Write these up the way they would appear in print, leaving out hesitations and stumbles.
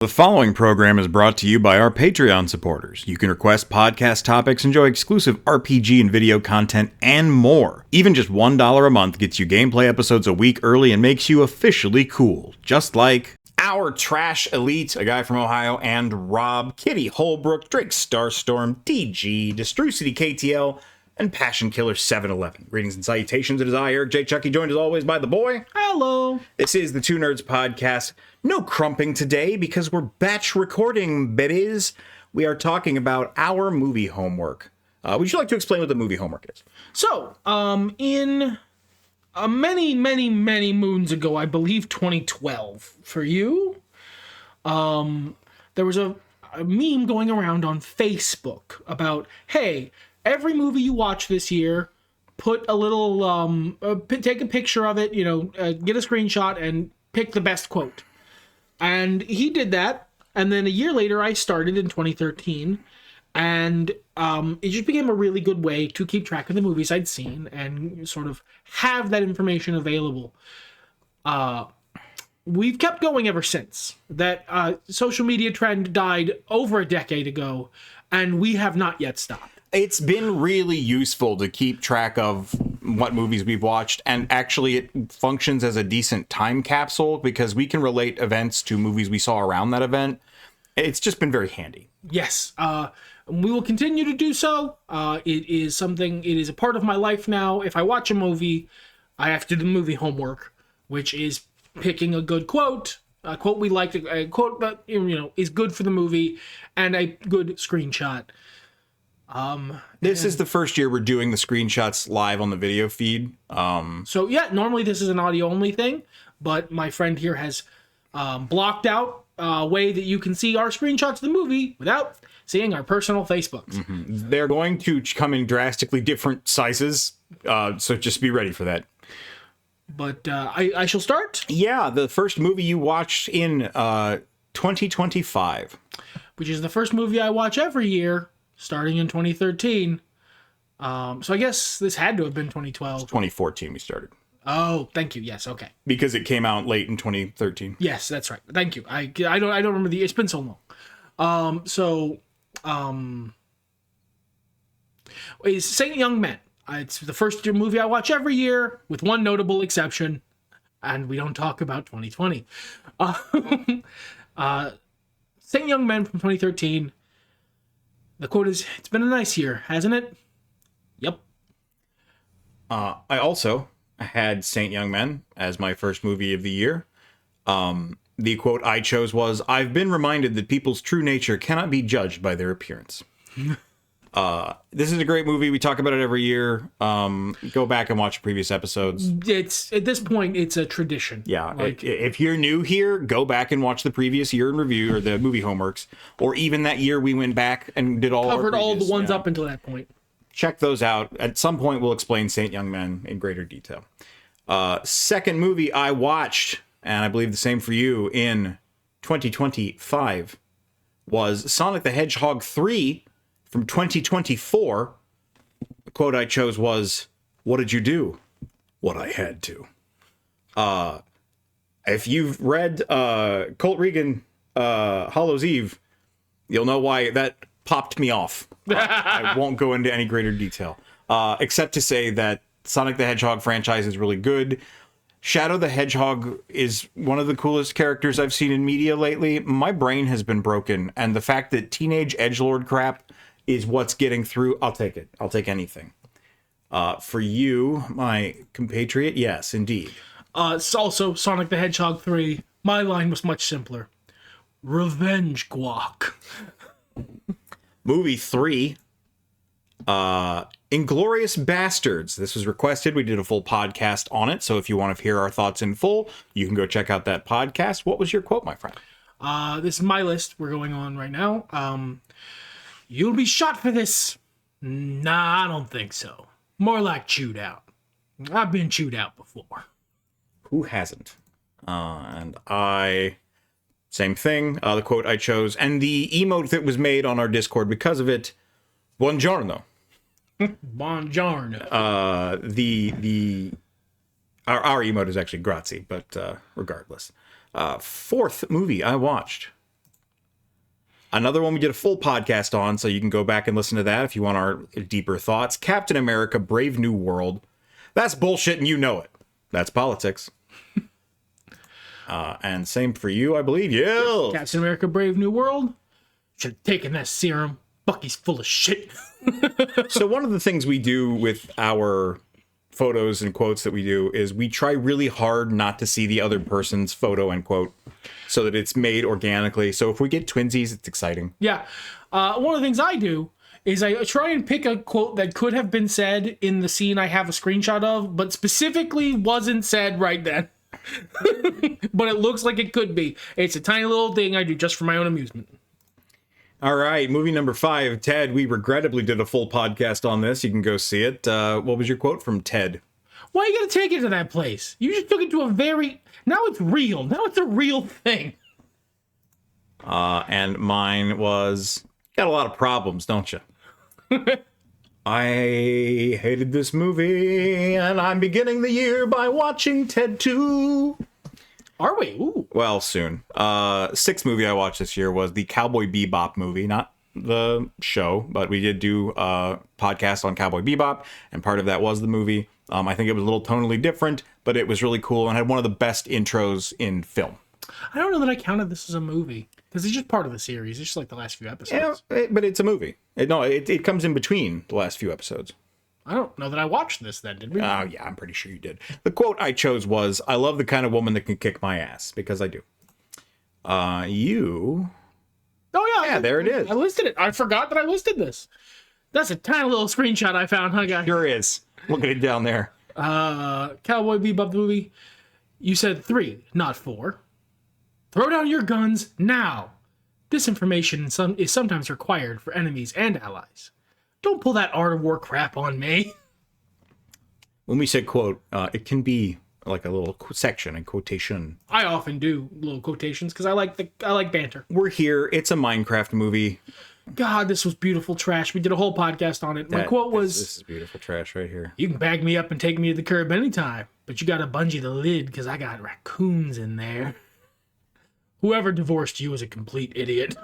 The following program is brought to you by our Patreon supporters. You can request podcast topics, enjoy exclusive RPG and video content, and more. Even just $1 a month gets you gameplay episodes a week early and makes you officially cool. Just like our Trash Elite, a guy from Ohio, and Rob, Kitty Holbrook, Drake Starstorm, DG, Destrucity KTL, and Passion Killer 711. Greetings and salutations. It is I, Eric J. Chucky, joined as always by the boy. Hello. This is the Two Nerds Podcast. No crumping today because we're batch recording, babies. We are talking about our movie homework. Would you like to explain what the movie homework is? So, in many moons ago, I believe 2012, for you, there was a meme going around on Facebook about, hey, every movie you watch this year, put a little, take a picture of it, get a screenshot and pick the best quote. And he did that, and then a year later I started in 2013, and it just became a really good way to keep track of the movies I'd seen and sort of have that information available. We've kept going ever since. That social media trend died over a decade ago, and we have not yet stopped. It's been really useful to keep track of what movies we've watched, and actually it functions as a decent time capsule because we can relate events to movies we saw around that event. It's just been very handy. Yes, we will continue to do so. It is a part of my life now. If I watch a movie, I have to do the movie homework, which is picking a good quote, a quote we like, a quote that is good for the movie, and a good screenshot. This is the first year we're doing the screenshots live on the video feed. So yeah, normally this is an audio only thing, but my friend here has blocked out a way that you can see our screenshots of the movie without seeing our personal Facebooks. Mm-hmm. They're going to come in drastically different sizes, so just be ready for that. But I shall start. Yeah, the first movie you watched in 2025. Which is the first movie I watch every year, starting in 2013. So I guess this had to have been 2012. It's 2014 we started. Oh, thank you. Yes, okay. Because it came out late in 2013. Yes, that's right. Thank you. I don't remember it's been so long. Is Saint Young Men. It's the first movie I watch every year, with one notable exception, and we don't talk about 2020. Saint Young Men from 2013. The quote is, "It's been a nice year, hasn't it?" Yep. I also had Saint Young Men as my first movie of the year. The quote I chose was, "I've been reminded that people's true nature cannot be judged by their appearance." This is a great movie. We talk about it every year. Go back and watch previous episodes. It's at this point, it's a tradition. Yeah. If you're new here, go back and watch the previous year in review or the movie homeworks, or even that year we went back and did covered all the ones up until that point. Check those out. At some point, we'll explain Saint Young Men in greater detail. Second movie I watched, and I believe the same for you, in 2025 was Sonic the Hedgehog 3 from 2024. The quote I chose was, "What did you do?" "What I had to." If you've read COLT REGAN HALLOW'S Eve, you'll know why that popped me off. I won't go into any greater detail, except to say that Sonic the Hedgehog franchise is really good. Shadow the Hedgehog is one of the coolest characters I've seen in media lately. My brain has been broken, and the fact that teenage edgelord crap is what's getting through, I'll take it. I'll take anything. For you, my compatriot, yes, indeed. It's also Sonic the Hedgehog 3. My line was much simpler. Revenge guac. Movie 3, Inglourious Bastards. This was requested. We did a full podcast on it, so if you want to hear our thoughts in full, you can go check out that podcast. What was your quote, my friend? This is my list we're going on right now. "You'll be shot for this." "Nah, I don't think so. More like chewed out. I've been chewed out before." Who hasn't? Same thing. The quote I chose, and the emote that was made on our Discord because of it, "Buongiorno." Buongiorno. Our emote is actually grazie, but regardless. Fourth movie I watched, Another one we did a full podcast on, so you can go back and listen to that if you want our deeper thoughts. Captain America, Brave New World. That's bullshit and you know it. That's politics. And same for you, I believe. Yeah. Captain America, Brave New World. Should have taken that serum. Bucky's full of shit. So one of the things we do with our photos and quotes that we do is we try really hard not to see the other person's photo and quote so that it's made organically. So if we get twinsies, it's exciting. Yeah. One of the things I do is I try and pick a quote that could have been said in the scene I have a screenshot of, but specifically wasn't said right then. But it looks like it could be. It's a tiny little thing I do just for my own amusement. All right, movie number 5, Ted. We regrettably did a full podcast on this. You can go see it. What was your quote from Ted? Why you gotta take it to that place? You just took it to a very... Now it's real. Now it's a real thing. And mine was, got a lot of problems, don't you? I hated this movie, and I'm beginning the year by watching Ted 2. Are we? Ooh. Well, soon. 6th movie I watched this year was the Cowboy Bebop movie, not the show, but we did do a podcast on Cowboy Bebop, and part of that was the movie. I think it was a little tonally different, but it was really cool and had one of the best intros in film. I don't know that I counted this as a movie, because it's just part of the series. It's just like the last few episodes. Yeah, but it's a movie. It comes in between the last few episodes. I don't know that I watched this then, did we? Oh, yeah, I'm pretty sure you did. The quote I chose was, I love the kind of woman that can kick my ass, because I do. You... Oh, yeah. Yeah, there it is. I listed it. I forgot that I listed this. That's a tiny little screenshot I found, huh, guys? Sure is. Look at it down there. Cowboy Bebop movie. You said 3, not 4. Throw down your guns now. This information is sometimes required for enemies and allies. Don't pull that art of war crap on me. When we say quote, it can be like a little section and quotation. I often do little quotations because I like banter. We're here. It's a Minecraft movie. God, this was beautiful trash. We did a whole podcast on it. My quote was, this is beautiful trash right here. You can bag me up and take me to the curb anytime, but you gotta bungee the lid because I got raccoons in there. Whoever divorced you is a complete idiot.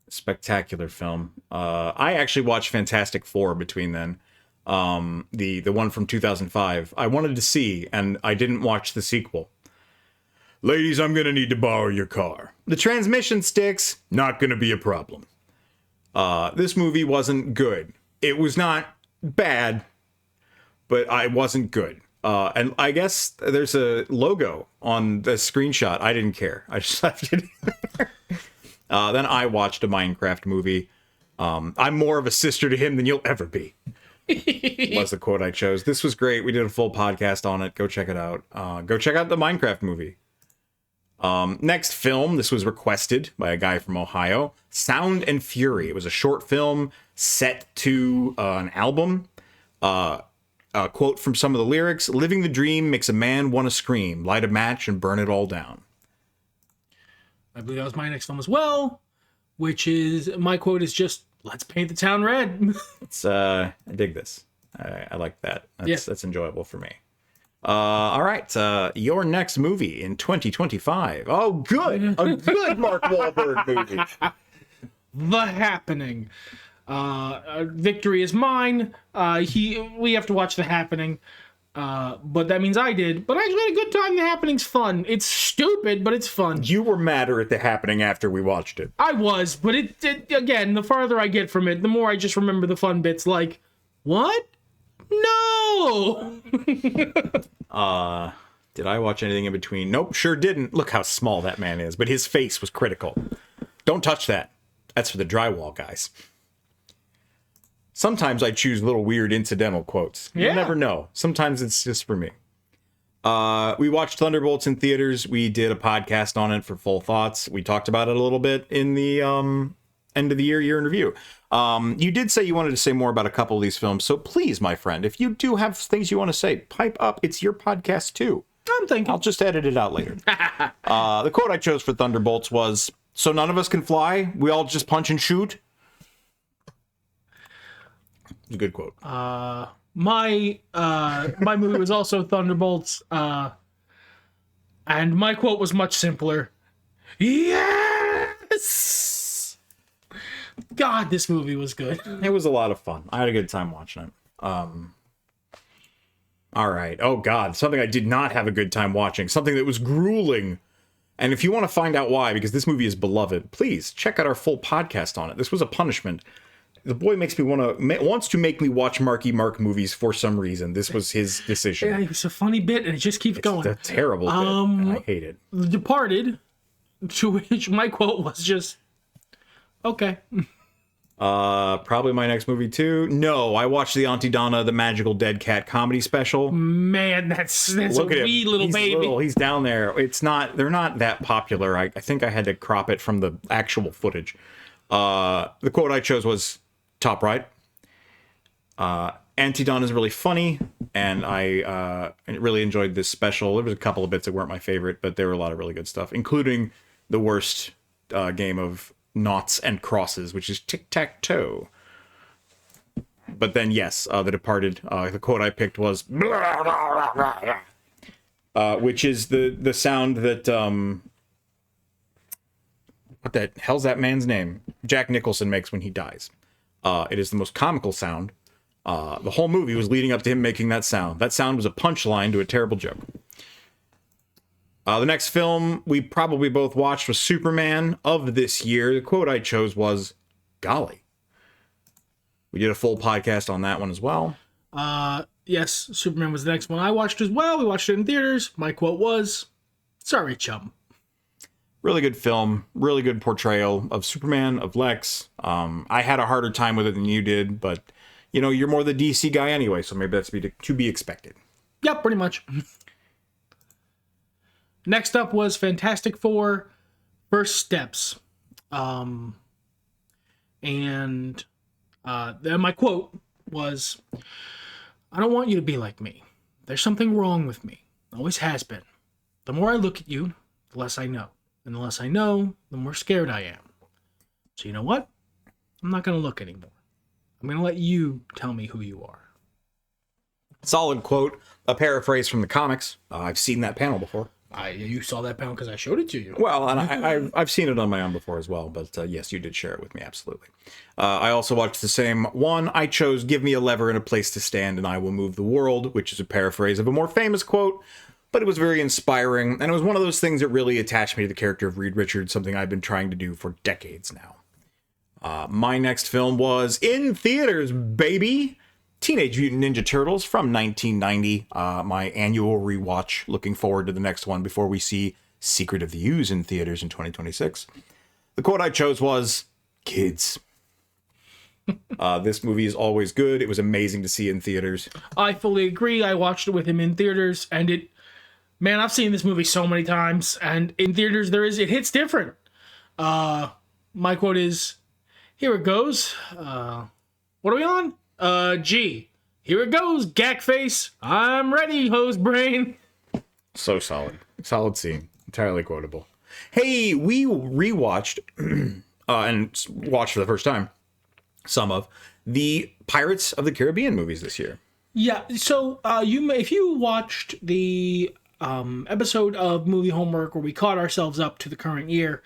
Spectacular film. I actually watched Fantastic Four between then. The one from 2005. I wanted to see, and I didn't watch the sequel. Ladies, I'm gonna need to borrow your car. The transmission sticks, not gonna be a problem. This movie wasn't good. It was not bad, but I wasn't good. And I guess there's a logo on the screenshot. I didn't care. I just left it. Then I watched a Minecraft movie. I'm more of a sister to him than you'll ever be. Was the quote I chose. This was great. We did a full podcast on it. Go check it out. Go check out the Minecraft movie. Next film, this was requested by a guy from Ohio. Sound and Fury. It was a short film set to an album. A quote from some of the lyrics: living the dream makes a man want to scream, light a match and burn it all down. I believe that was my next film as well, which is, my quote is just, let's paint the town red. It's I dig this. I like that. That's enjoyable for me. All right, your next movie in 2025. Oh, good. A good Mark Wahlberg movie. The Happening. Victory is mine. We have to watch The Happening. But that means I did. But I actually had a good time. The Happening's fun. It's stupid, but it's fun. You were madder at The Happening after we watched it. I was, but it again, the farther I get from it, the more I just remember the fun bits like, what? No! Did I watch anything in between? Nope, sure didn't. Look how small that man is, but his face was critical. Don't touch that. That's for the drywall guys. Sometimes I choose little weird incidental quotes. Yeah. You never know. Sometimes it's just for me. We watched Thunderbolts in theaters. We did a podcast on it for Full Thoughts. We talked about it a little bit in the end of the year in review. You did say you wanted to say more about a couple of these films, so please, my friend, if you do have things you want to say, pipe up. It's your podcast too. I'm thinking. I'll just edit it out later. The quote I chose for Thunderbolts was, "So none of us can fly? We all just punch and shoot?" It's a good quote. My movie was also Thunderbolts, and my quote was much simpler. Yes! God, this movie was good. It was a lot of fun. I had a good time watching it. All right. Oh, God. Something I did not have a good time watching. Something that was grueling. And if you want to find out why, because this movie is beloved, please check out our full podcast on it. This was a punishment. The boy wants to make me watch Marky Mark movies for some reason. This was his decision. Yeah, it's a funny bit, and it just keeps going. It's a terrible bit. And I hate it. The Departed, to which my quote was just, okay. Probably my next movie too. No, I watched the Auntie Donna, the Magical Dead Cat comedy special. Man, that's Look a at wee him. little He's baby. little. He's down there. They're not that popular. I think I had to crop it from the actual footage. The quote I chose was top right. Auntie Donna is really funny, and I really enjoyed this special. There was a couple of bits that weren't my favorite, but there were a lot of really good stuff, including the worst game of noughts and crosses, which is tic-tac-toe. But then, yes, The Departed, the quote I picked was, which is the sound that, what the hell's that man's name? Jack Nicholson makes when he dies. It is the most comical sound. The whole movie was leading up to him making that sound. That sound was a punchline to a terrible joke. The next film we probably both watched was Superman of this year. The quote I chose was, golly. We did a full podcast on that one as well. Yes, Superman was the next one I watched as well. We watched it in theaters. My quote was, sorry, chum. Really good film. Really good portrayal of Superman, of Lex. I had a harder time with it than you did, but, you know, you're more the DC guy anyway, so maybe that's to be expected. Yeah, pretty much. Next up was Fantastic Four, First Steps. And then my quote was, I don't want you to be like me. There's something wrong with me. Always has been. The more I look at you, the less I know. And the less I know, the more scared I am. So you know what? I'm not going to look anymore. I'm going to let you tell me who you are. Solid quote. A paraphrase from the comics. I've seen that panel before. You saw that panel because I showed it to you. Well, and I've seen it on my own before as well, but yes, you did share it with me, absolutely. I also watched the same one. I chose Give Me a Lever and a Place to Stand and I Will Move the World, which is a paraphrase of a more famous quote, but it was very inspiring, and it was one of those things that really attached me to the character of Reed Richards, something I've been trying to do for decades now. My next film was in theaters, baby! Teenage Mutant Ninja Turtles from 1990, my annual rewatch. Looking forward to the next one before we see Secret of the Ooze in theaters in 2026. The quote I chose was, kids. This movie is always good. It was amazing to see in theaters. I fully agree. I watched it with him in theaters, and man, I've seen this movie so many times, and in theaters it hits different. My quote is, here it goes. What are we on? G. Here it goes, gack face. I'm ready, hose brain. So solid. Solid scene. Entirely quotable. Hey, we rewatched, and watched for the first time, some of the Pirates of the Caribbean movies this year. Yeah, so if you watched the episode of Movie Homework where we caught ourselves up to the current year,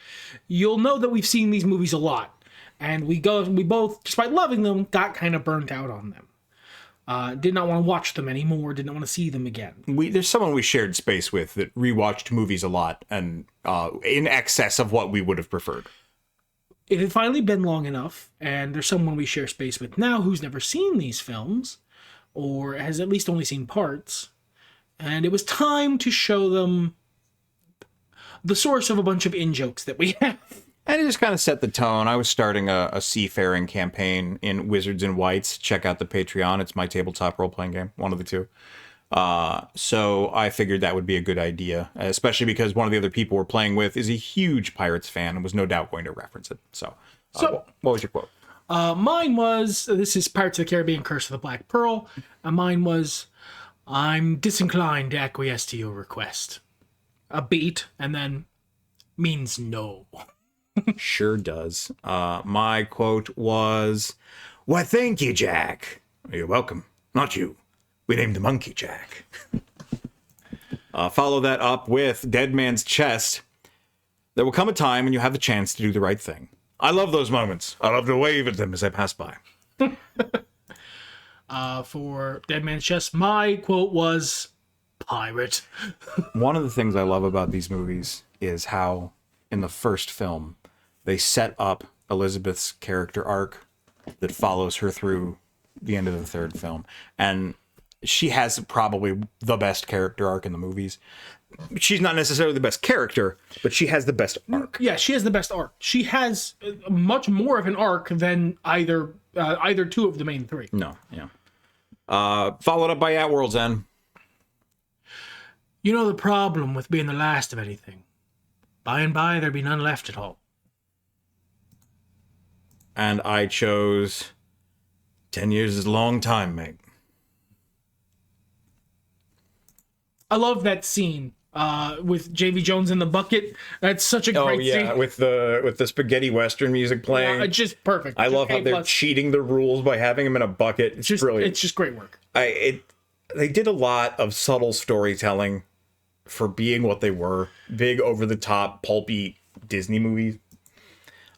you'll know that we've seen these movies a lot. And we both, despite loving them, got kind of burnt out on them. Did not want to watch them anymore. Did not want to see them again. There's someone we shared space with that rewatched movies a lot and in excess of what we would have preferred. It had finally been long enough, and there's someone we share space with now who's never seen these films, or has at least only seen parts. And it was time to show them the source of a bunch of in-jokes that we have. And it just kind of set the tone. I was starting a seafaring campaign in Wizards and Whites. Check out the Patreon. It's my tabletop role-playing game, one of the two. So I figured that would be a good idea, especially because one of the other people we're playing with is a huge Pirates fan and was no doubt going to reference it. So what was your quote? Mine was, this is Pirates of the Caribbean, Curse of the Black Pearl. Mine was, I'm disinclined to acquiesce to your request. A beat, and then means no. Sure does. My quote was, why, thank you, Jack. You're welcome. Not you. We named the monkey Jack. Follow that up with Dead Man's Chest. There will come a time when you have the chance to do the right thing. I love those moments. I love to wave at them as I pass by. For Dead Man's Chest, my quote was, pirate. One of the things I love about these movies is how, in the first film, they set up Elizabeth's character arc that follows her through the end of the third film. And she has probably the best character arc in the movies. She's not necessarily the best character, but she has the best arc. Yeah, she has the best arc. She has much more of an arc than either two of the main three. No, yeah. Followed up by At World's End. You know the problem with being the last of anything. By and by, there'd be none left at all. And I chose 10 years is a long time, mate. I love that scene with J.V. Jones in the bucket. That's such a great scene. With the spaghetti western music playing. It's just perfect. I love how they're cheating the rules by having him in a bucket. It's brilliant. It's just great work. They did a lot of subtle storytelling for being what they were. Big, over-the-top, pulpy Disney movies.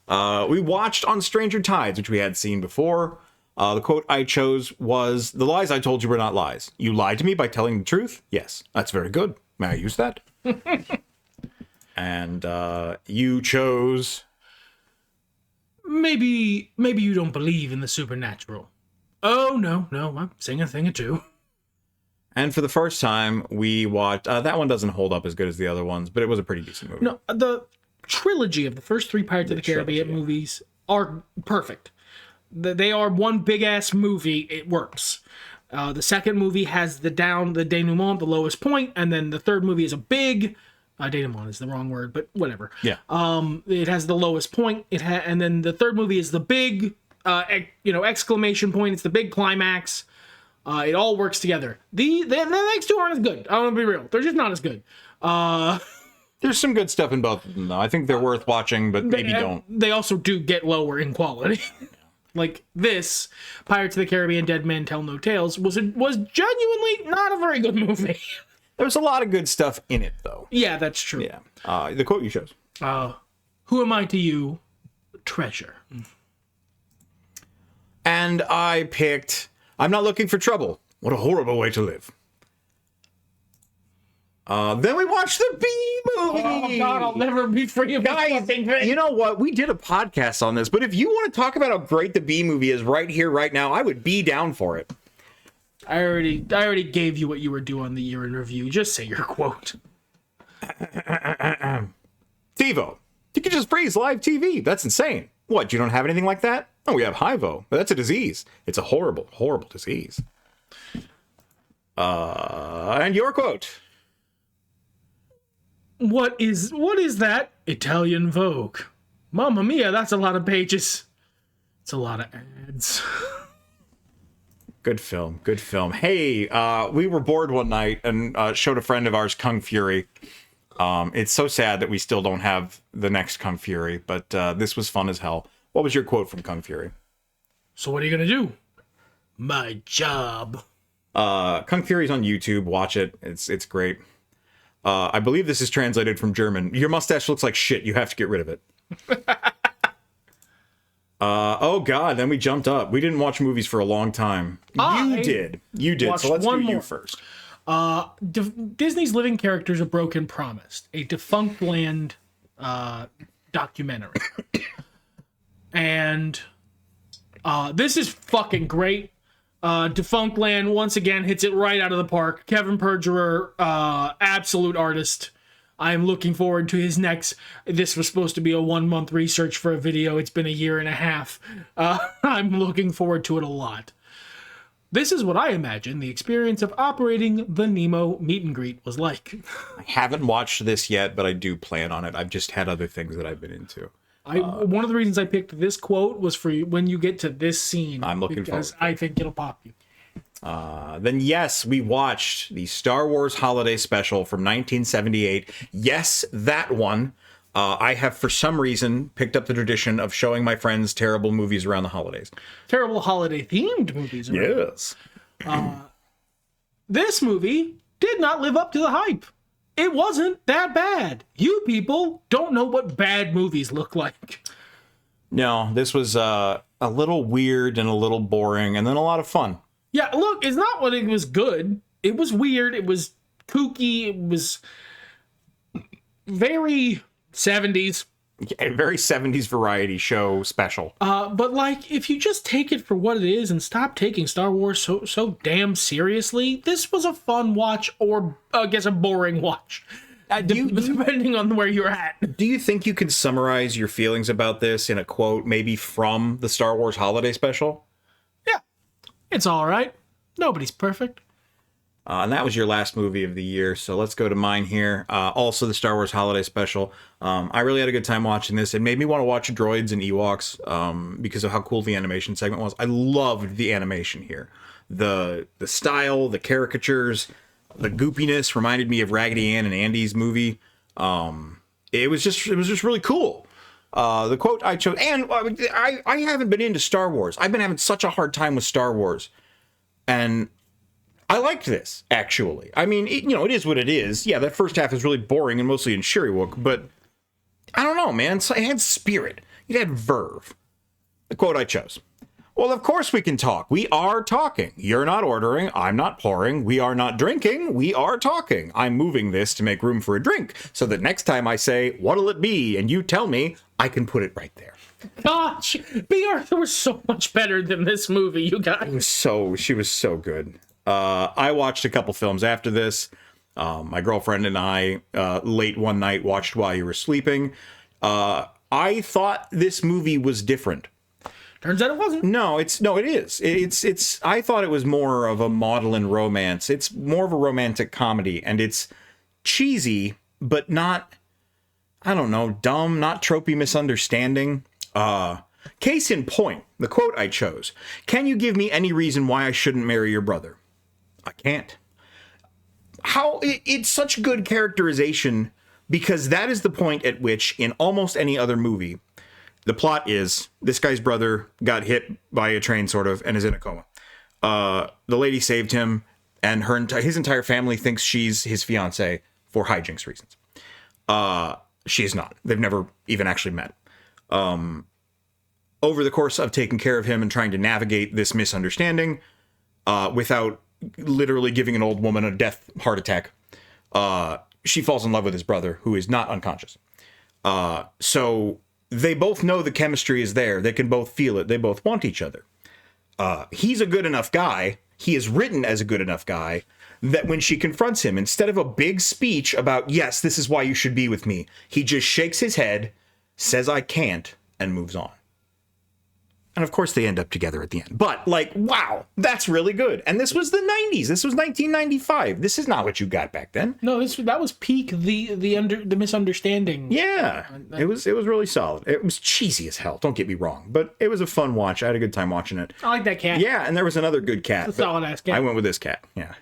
We watched On Stranger Tides, which we had seen before. The quote I chose was, "The lies I told you were not lies. You lied to me by telling the truth? Yes. That's very good. May I use that?" And you chose... Maybe you don't believe in the supernatural. Oh, no, I'm saying a thing or two. And for the first time, we watched... that one doesn't hold up as good as the other ones, but it was a pretty decent movie. No, the trilogy of the first three Pirates of the Caribbean movies are perfect. They are one big-ass movie. It works. The second movie has the denouement, the lowest point, and then the third movie is a big... denouement is the wrong word, but whatever. Yeah. It has the lowest point. And then the third movie is the big, exclamation point. It's the big climax. It all works together. The next two aren't as good. I'm gonna be real. They're just not as good. There's some good stuff in both of them, though. I think they're worth watching, but maybe don't. They also do get lower in quality. Like this, Pirates of the Caribbean: Dead Men Tell No Tales was genuinely not a very good movie. There's a lot of good stuff in it, though. Yeah, that's true. Yeah. The quote you chose. Who am I to you? Treasure. And I picked, I'm not looking for trouble. What a horrible way to live. Then we watched the Bee Movie. Oh, God, I'll never be free of Guys, you know what? We did a podcast on this, but if you want to talk about how great the Bee Movie is right here, right now, I would be down for it. I already gave you what you were due on the year in review. Just say your quote. TiVo. You can just freeze live TV. That's insane. What, you don't have anything like that? Oh, we have HIVO. That's a disease. It's a horrible, horrible disease. And your quote. What is that? Italian Vogue. Mamma mia, that's a lot of pages. It's a lot of ads. Good film. Good film. Hey, we were bored one night and showed a friend of ours Kung Fury. It's so sad that we still don't have the next Kung Fury, but this was fun as hell. What was your quote from Kung Fury? So what are you gonna do? My job. Kung Fury's on YouTube. Watch it. It's great. I believe this is translated from German. Your mustache looks like shit. You have to get rid of it. Oh God! Then we jumped up. We didn't watch movies for a long time. You did. So let's do you first. Disney's Living Characters: A Broken Promise, a defunct land documentary, and this is fucking great. Defunct Land once again hits it right out of the park. Kevin Perjurer, absolute artist. I am looking forward to his next. This was supposed to be a 1-month research for a video. It's been a year and a half. I'm looking forward to it a lot. This is what I imagine the experience of operating the Nemo meet and greet was like. I haven't watched this yet, but I do plan on it. I've just had other things that I've been into. One of the reasons I picked this quote was for when you get to this scene. I'm looking forward. Because I think it'll pop you. Then yes, we watched the Star Wars Holiday Special from 1978. Yes, that one. I have, for some reason, picked up the tradition of showing my friends terrible movies around the holidays. Terrible holiday-themed movies. Yes. This movie did not live up to the hype. It wasn't that bad. You people don't know what bad movies look like. No, this was a little weird and a little boring, and then a lot of fun. Yeah, look, it's not what it was good. It was weird. It was kooky. It was very 70s. Yeah, very 70s variety show special. But like, if you just take it for what it is and stop taking Star Wars so damn seriously, this was a fun watch, or I guess a boring watch, depending on where you're at. Do you think you can summarize your feelings about this in a quote, maybe from the Star Wars Holiday Special? Yeah, it's all right. Nobody's perfect. And that was your last movie of the year, so let's go to mine here. Also, the Star Wars Holiday Special. I really had a good time watching this. It made me want to watch Droids and Ewoks because of how cool the animation segment was. I loved the animation here. The style, the caricatures, the goopiness reminded me of Raggedy Ann and Andy's movie. It was just really cool. The quote I chose, and I haven't been into Star Wars. I've been having such a hard time with Star Wars, and I liked this, actually. I mean, it is what it is. Yeah, that first half is really boring and mostly in Sherrywook, but I don't know, man. It had spirit. It had verve. The quote I chose. Well, of course we can talk. We are talking. You're not ordering. I'm not pouring. We are not drinking. We are talking. I'm moving this to make room for a drink so that next time I say, what'll it be? And you tell me, I can put it right there. Gosh, B. Arthur was so much better than this movie, you guys. She was so good. I watched a couple films after this. My girlfriend and I, late one night, watched while you were sleeping. I thought this movie was different. Turns out it wasn't. No, it is. It's. I thought it was more of a maudlin romance. It's more of a romantic comedy, and it's cheesy, but not, I don't know, dumb, not tropey misunderstanding. Case in point, the quote I chose. Can you give me any reason why I shouldn't marry your brother? I can't. It's such good characterization, because that is the point at which, in almost any other movie, the plot is this guy's brother got hit by a train, sort of, and is in a coma. The lady saved him, and his entire family thinks she's his fiance for hijinks reasons. She is not. They've never even actually met. Over the course of taking care of him and trying to navigate this misunderstanding, without literally giving an old woman a death heart attack, she falls in love with his brother, who is not unconscious. So they both know the chemistry is there. They can both feel it. They both want each other. He's a good enough guy. He is written as a good enough guy that when she confronts him, instead of a big speech about, yes, this is why you should be with me, he just shakes his head, says I can't, and moves on. And of course they end up together at the end. But, like, wow, that's really good. And this was the 90s. This was 1995. This is not what you got back then. No, that was peak the misunderstanding. Yeah, it was really solid. It was cheesy as hell, don't get me wrong. But it was a fun watch. I had a good time watching it. I like that cat. Yeah, and there was another good cat. It's a solid-ass cat. I went with this cat, yeah.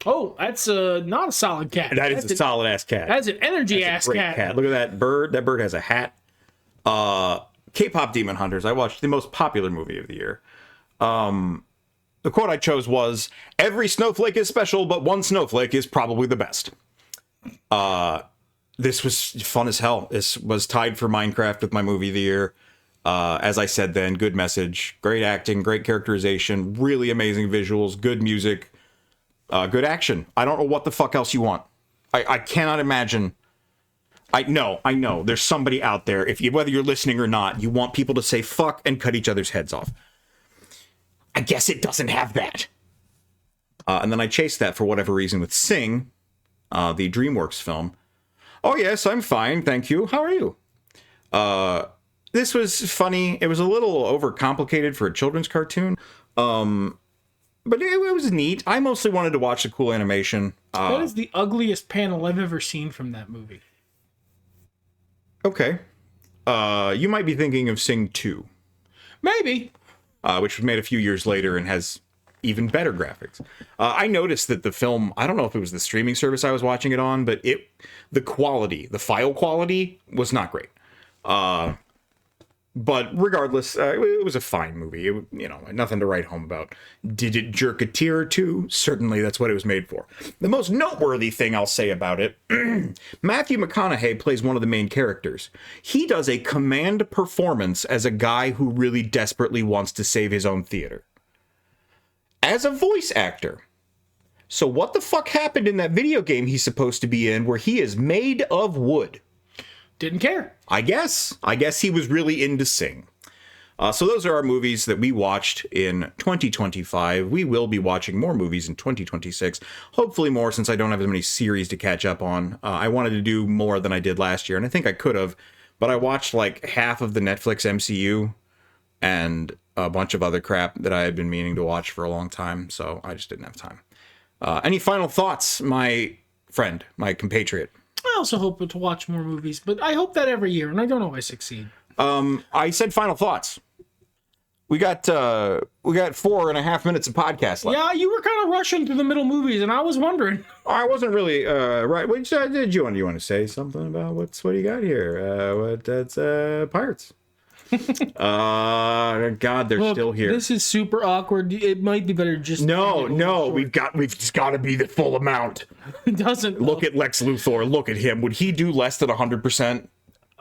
Oh, that's not a solid cat. That's a solid-ass cat. That's an energy-ass cat. Look at that bird. That bird has a hat. K-pop Demon Hunters. I watched the most popular movie of the year. The quote I chose was, every snowflake is special, but one snowflake is probably the best. This was fun as hell. This was tied for Minecraft with my movie of the year. As I said then, good message, great acting, great characterization, really amazing visuals, good music, good action. I don't know what the fuck else you want. I cannot imagine. I know. There's somebody out there, whether you're listening or not, you want people to say fuck and cut each other's heads off. I guess it doesn't have that. And then I chased that for whatever reason with Sing, the DreamWorks film. Oh yes, I'm fine, thank you. How are you? This was funny. It was a little overcomplicated for a children's cartoon. But it was neat. I mostly wanted to watch the cool animation. That is the ugliest panel I've ever seen from that movie. Okay. You might be thinking of Sing 2. Maybe. Which was made a few years later and has even better graphics. I noticed that the film, I don't know if it was the streaming service I was watching it on, but the file quality was not great. But regardless, it was a fine movie. Nothing to write home about. Did it jerk a tear or two? Certainly, that's what it was made for. The most noteworthy thing I'll say about it, Matthew McConaughey plays one of the main characters. He does a command performance as a guy who really desperately wants to save his own theater. As a voice actor. So what the fuck happened in that video game he's supposed to be in where he is made of wood? Didn't care. I guess he was really into Sing. So those are our movies that we watched in 2025. We will be watching more movies in 2026. Hopefully more, since I don't have as many series to catch up on. I wanted to do more than I did last year, and I think I could have. But I watched like half of the Netflix MCU and a bunch of other crap that I had been meaning to watch for a long time. So I just didn't have time. Any final thoughts, my friend, my compatriot? I also hope to watch more movies, but I hope that every year, and I don't always succeed. I said final thoughts. We got 4.5 minutes of podcast left. Yeah, you were kind of rushing through the middle movies, and I was wondering. I wasn't really right. What did you want? You want to say something about what do you got here? That's Pirates. God, they're still here. This is super awkward. It might be better just we've just got to be the full amount. It doesn't look at Lex Luthor. Look at him. Would he do less than 100%?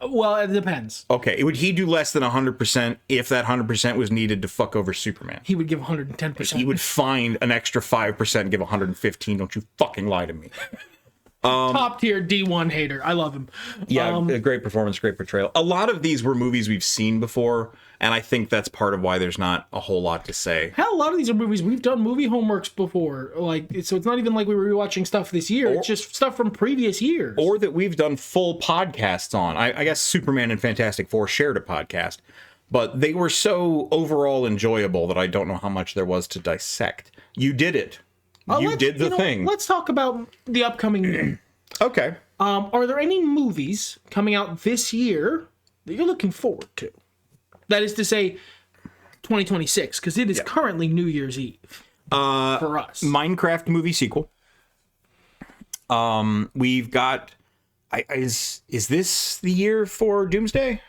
Well, it depends. Okay, would he do less than 100% if that 100% was needed to fuck over Superman? He would give 110%. He would find an extra 5% and give 115. Don't you fucking lie to me. Top tier D1 hater. I love him. Yeah, great performance, great portrayal. A lot of these were movies we've seen before, and I think that's part of why there's not a whole lot to say. Hell, a lot of these are movies we've done movie homeworks before. So it's not even like we were rewatching stuff this year. It's just stuff from previous years. Or that we've done full podcasts on. I guess Superman and Fantastic Four shared a podcast, but they were so overall enjoyable that I don't know how much there was to dissect. You did it. You did the thing. Let's talk about the upcoming year. Okay. Are there any movies coming out this year that you're looking forward to? That is to say, 2026, because it is currently New Year's Eve for us. Minecraft movie sequel. We've got. Is this the year for Doomsday?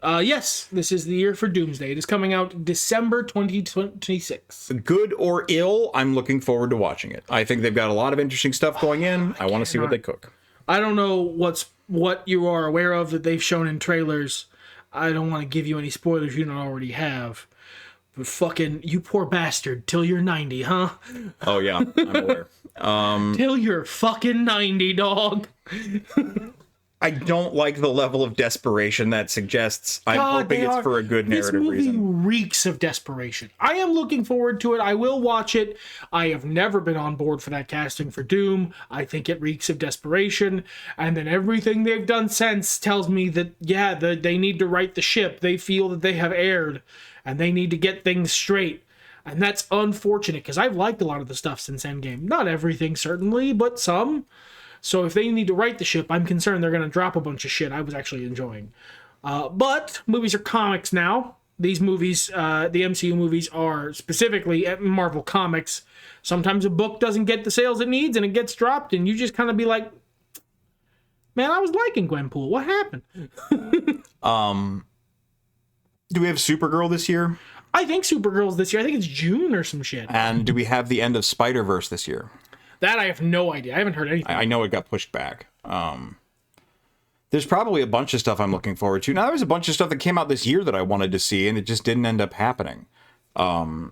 Yes, this is the year for Doomsday. It is coming out December 2026. Good or ill, I'm looking forward to watching it. I think they've got a lot of interesting stuff going in. I want to see what they cook. I don't know what you are aware of that they've shown in trailers. I don't want to give you any spoilers you don't already have. But fucking, you poor bastard, till you're 90, huh? Oh yeah, I'm aware. Till you're fucking 90, dog. I don't like the level of desperation that suggests. I'm hoping it's for a good narrative reason. This movie reeks of desperation. I am looking forward to it. I will watch it. I have never been on board for that casting for Doom. I think it reeks of desperation. And then everything they've done since tells me that, they need to right the ship. They feel that they have erred, and they need to get things straight. And that's unfortunate, because I've liked a lot of the stuff since Endgame. Not everything, certainly, but some. So if they need to right the ship, I'm concerned they're going to drop a bunch of shit I was actually enjoying. But movies are comics now. These movies, the MCU movies, are specifically Marvel Comics. Sometimes a book doesn't get the sales it needs and it gets dropped, and you just kind of be like, man, I was liking Gwenpool. What happened? Do we have Supergirl this year? I think Supergirl's this year. I think it's June or some shit. And do we have the end of Spider-Verse this year? That I have no idea. I haven't heard anything. I know it got pushed back. There's probably a bunch of stuff I'm looking forward to. Now, there was a bunch of stuff that came out this year that I wanted to see, and it just didn't end up happening. I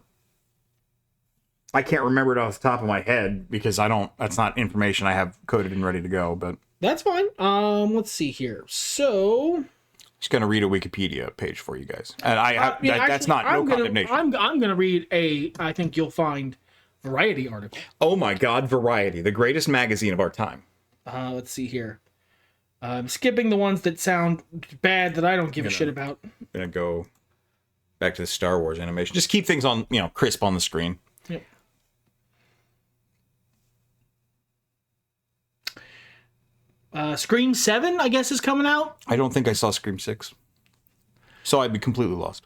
can't remember it off the top of my head because that's not information I have coded and ready to go, but that's fine. Let's see here. So just going to read a Wikipedia page for you guys. And that's not condemnation. I'm going to read I think you'll find Variety article. Oh my God, Variety, the greatest magazine of our time. Let's see here. I'm skipping the ones that sound bad that I don't give a shit about. I'm gonna go back to the Star Wars animation. Just keep things on, crisp on the screen. Yep. Scream 7, I guess, is coming out. I don't think I saw Scream 6. So I'd be completely lost.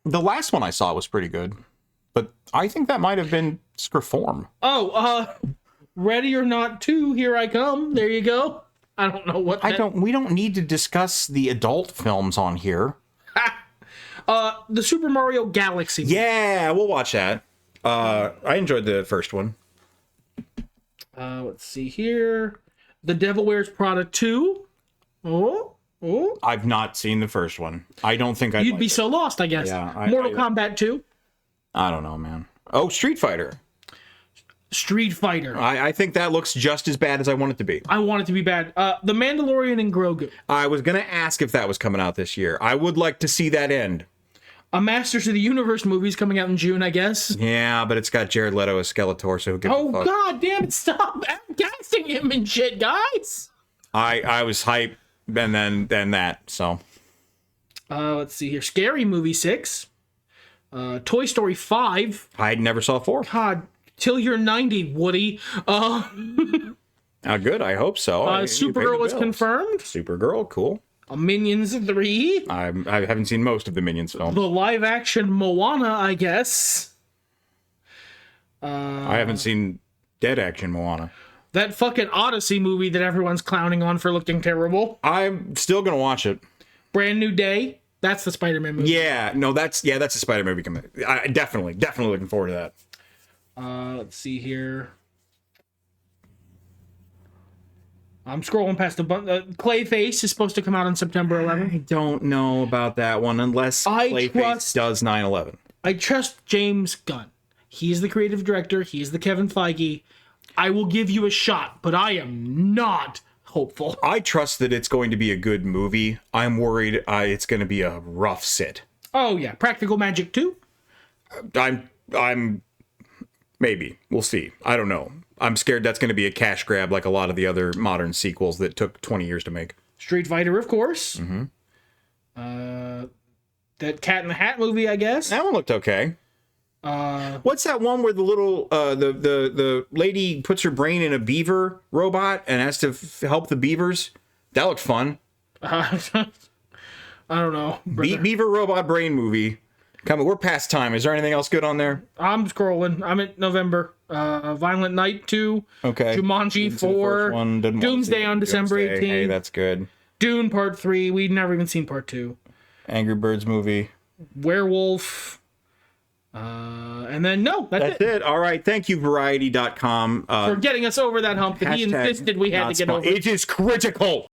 The last one I saw was pretty good, but I think that might have been Scriform. Oh, Ready or Not 2, Here I Come. There you go. I don't know what We don't need to discuss the adult films on here. The Super Mario Galaxy. Yeah, we'll watch that. I enjoyed the first one. Let's see here. The Devil Wears Prada 2. Oh. I've not seen the first one. I don't think I'd You'd like be it. so lost, I guess. Yeah, Mortal Kombat 2. I don't know, man. Oh, Street Fighter. Street Fighter. I think that looks just as bad as I want it to be. I want it to be bad. The Mandalorian and Grogu. I was going to ask if that was coming out this year. I would like to see that end. A Masters of the Universe movie's coming out in June, I guess. Yeah, but it's got Jared Leto as Skeletor, so who gives a fuck? God damn it, stop casting him and shit, guys! I was hyped, and then that, so. Let's see here. Scary Movie 6. Toy Story 5. I never saw 4. God, till you're 90, Woody. Good, I hope so. Supergirl was confirmed. Supergirl, cool. Minions 3. I haven't seen most of the Minions films. The live-action Moana, I guess. I haven't seen dead-action Moana. That fucking Odyssey movie that everyone's clowning on for looking terrible. I'm still gonna watch it. Brand New Day. That's the Spider-Man movie. Yeah, no, that's a Spider-Man movie coming. I definitely looking forward to that. Let's see here. I'm scrolling past the Clayface is supposed to come out on September 11th. I don't know about that one unless Clayface does 9/11. I trust James Gunn. He's the creative director. He's the Kevin Feige. I will give you a shot, but I am not hopeful. I trust that it's going to be a good movie. I'm worried it's going to be a rough sit. Oh yeah, Practical Magic 2. I'm maybe. We'll see. I don't know. I'm scared that's going to be a cash grab like a lot of the other modern sequels that took 20 years to make. Street Fighter, of course. Mm-hmm. That Cat in the Hat movie, I guess. That one looked okay. What's that one where the little the lady puts her brain in a beaver robot and has to help the beavers? That looked fun. I don't know. Beaver robot brain movie. Come on, we're past time. Is there anything else good on there? I'm scrolling. I'm at November. Violent Night 2. Okay. Jumanji 4. Doomsday on December 18th. Hey, that's good. Dune Part 3. We'd never even seen Part 2. Angry Birds movie. Werewolf. And then, that's it. All right. Thank you, Variety.com. For getting us over that hump that he insisted we had to get over. It is critical.